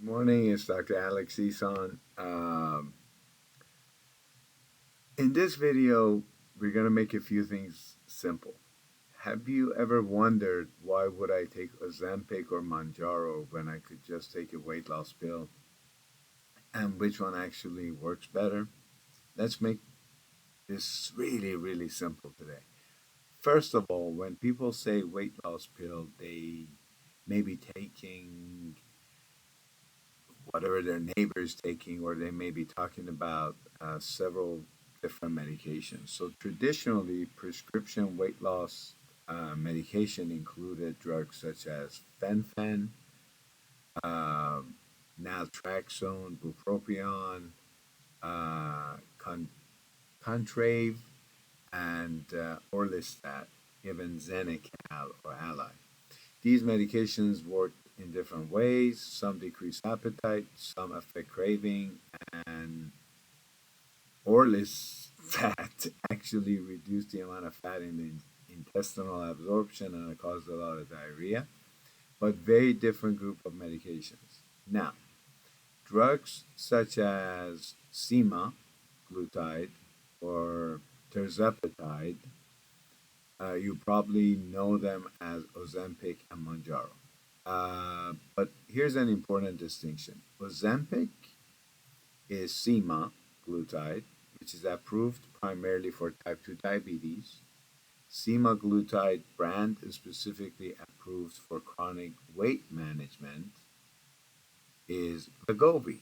Morning, it's Dr. Alex Eson. In this video, we're going to make a few things simple. Have you ever wondered why would I take Ozempic or Mounjaro when I could just take a weight loss pill, and which one actually works better? Let's make this really simple today. First of all, when people say weight loss pill, they may be taking whatever their neighbor is taking, or they may be talking about several different medications. So traditionally, prescription weight loss medication included drugs such as fen-phen, uh, naltrexone, bupropion, con- Contrave, and orlistat, even Xenical or Ally. These medications work in different ways. Some decrease appetite, some affect craving, and orlistat actually reduce the amount of fat in the intestinal absorption and it causes a lot of diarrhea. But very different group of medications. Now, drugs such as semaglutide or tirzepatide, you probably know them as Ozempic and Mounjaro. But here's an important distinction. Ozempic is semaglutide, which is approved primarily for type 2 diabetes. Semaglutide brand is specifically approved for chronic weight management is Wegovy.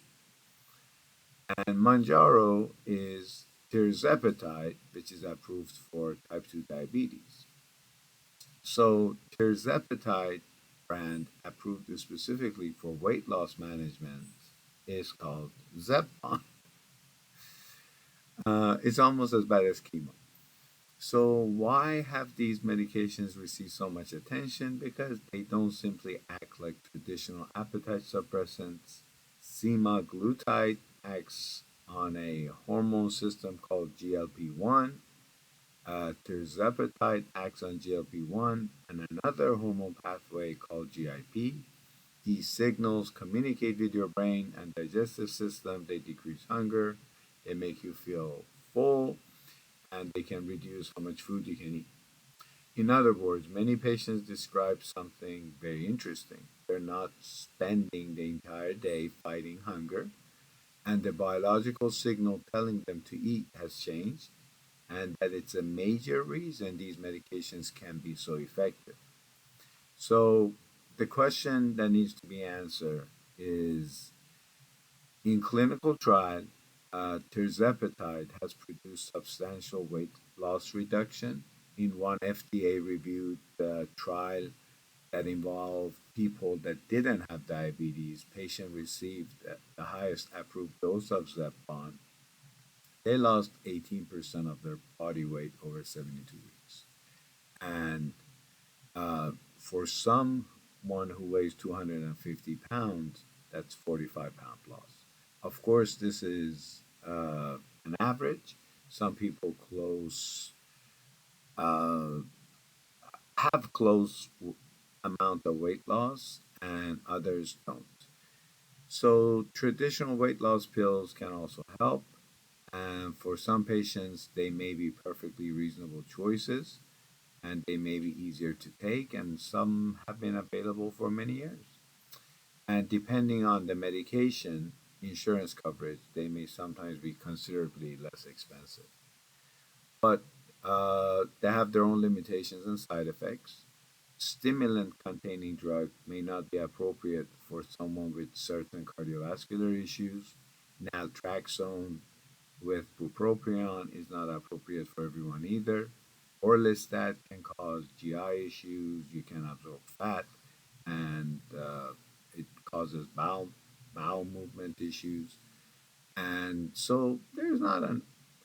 And Mounjaro is Tirzepatide, which is approved for type 2 diabetes. So Tirzepatide brand approved specifically for weight loss management is called Zepbound. It's almost as bad as chemo. So why have these medications received so much attention? Because they don't simply act like traditional appetite suppressants. Semaglutide acts on a hormone system called GLP-1. Tirzepatide acts on GLP-1 and another hormone pathway called GIP. These signals communicate with your brain and digestive system. They decrease hunger, they make you feel full, and they can reduce how much food you can eat. In other words, many patients describe something very interesting. They're not spending the entire day fighting hunger, and the biological signal telling them to eat has changed, and that it's a major reason these medications can be so effective. So, the question that needs to be answered is in clinical trial, tirzepatide has produced substantial weight loss reduction. In one FDA reviewed trial that involved people that didn't have diabetes, patient received the highest approved dose of Zepbound. They lost 18% of their body weight over 72 weeks. And for someone who weighs 250 pounds, that's 45-pound loss. Of course, this is an average. Some people uh, have close amount of weight loss, and others don't. So traditional weight loss pills can also help, and for some patients, they may be perfectly reasonable choices, and they may be easier to take, and some have been available for many years. And depending on the medication, insurance coverage, they may sometimes be considerably less expensive. But they have their own limitations and side effects. Stimulant containing drug may not be appropriate for someone with certain cardiovascular issues. Naltrexone with bupropion is not appropriate for everyone either. Orlistat can cause GI issues. You can absorb fat, and it causes bowel movement issues. And so there's not an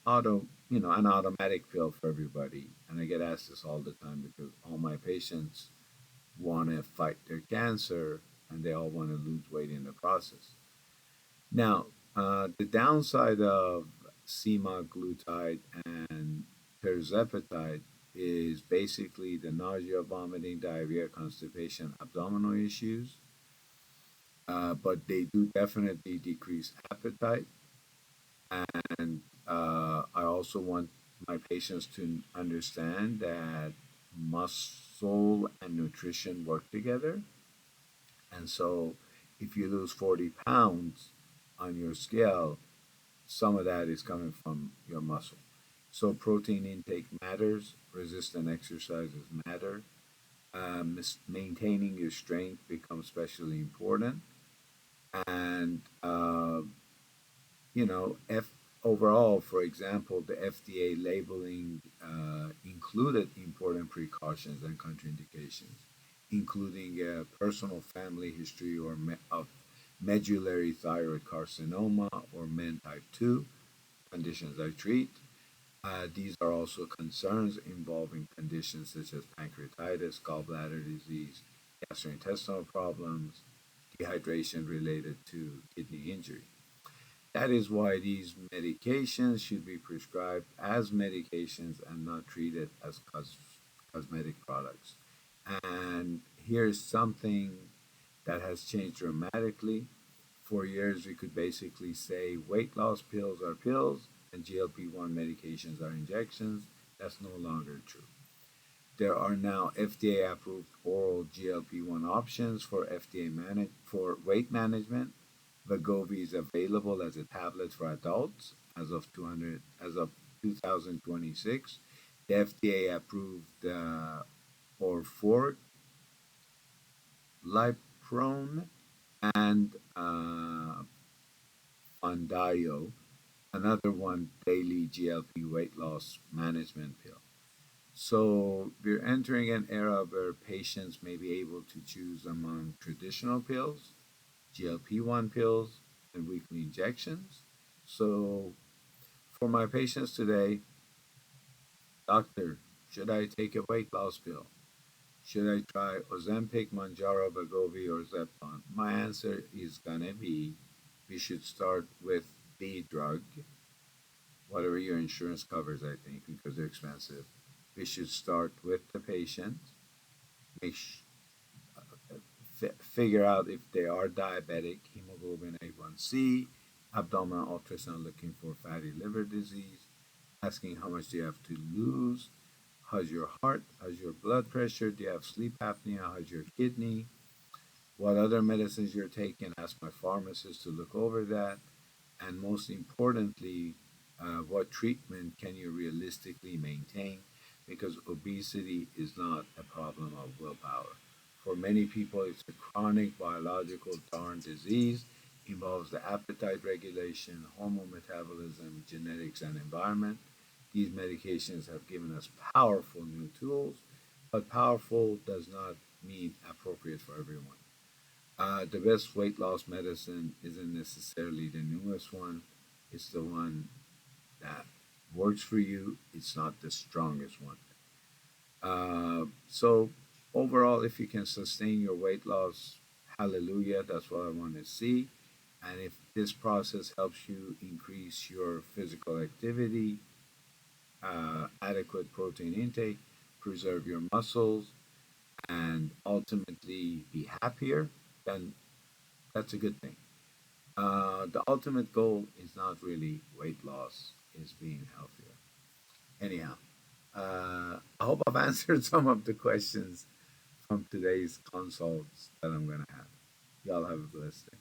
automatic pill for everybody. And I get asked this all the time because all my patients want to fight their cancer and they all want to lose weight in the process. Now, the downside of semaglutide and tirzepatide is basically the nausea, vomiting, diarrhea, constipation, abdominal issues. but they do definitely decrease appetite. And I also want my patients to understand that muscle and nutrition work together. And so if you lose 40 pounds on your scale, some of that is coming from your muscle. So protein intake matters, resistant exercises matter, maintaining your strength becomes especially important. And you know, overall, for example, the FDA labeling included important precautions and contraindications, including personal family history of medullary thyroid carcinoma or MEN type 2 conditions I treat. These are also concerns involving conditions such as pancreatitis, gallbladder disease, gastrointestinal problems, dehydration related to kidney injury. That is why these medications should be prescribed as medications and not treated as cosmetic products. And here's something that has changed dramatically. For years, we could basically say weight loss pills are pills and GLP-1 medications are injections. That's no longer true. There are now FDA approved oral GLP-1 options for for weight management. Wegovy is available as a tablet for adults as of 2026. The FDA approved Orforglipron and Fondayo, another one daily GLP weight loss management pill. So we're entering an era where patients may be able to choose among traditional pills, GLP-1 pills, and weekly injections. So for my patients today, doctor, should I take a weight loss pill? Should I try Ozempic, Mounjaro, Wegovy, or Zepbound? My answer is gonna be, we should start with the drug, whatever your insurance covers, I think, because they're expensive. We should start with the patient, make sh- figure out if they are diabetic, hemoglobin A1C, abdominal ultrasound looking for fatty liver disease, asking how much do you have to lose, how's your heart, how's your blood pressure, do you have sleep apnea, how's your kidney, what other medicines you're taking. Ask my pharmacist to look over that. And most importantly, what treatment can you realistically maintain? Because obesity is not a problem of willpower. For many people, it's a chronic biological darn disease, involves the appetite regulation, hormone metabolism, genetics, and environment. These medications have given us powerful new tools, but powerful does not mean appropriate for everyone. The best weight loss medicine isn't necessarily the newest one. It's the one that works for you. It's not the strongest one. So overall, if you can sustain your weight loss, hallelujah, that's what I want to see. And if this process helps you increase your physical activity, adequate protein intake, preserve your muscles, and ultimately be happier, then that's a good thing. The ultimate goal is not really weight loss, is being healthier. Anyhow, I hope I've answered some of the questions from today's consults that I'm going to have. Y'all have a blessed day.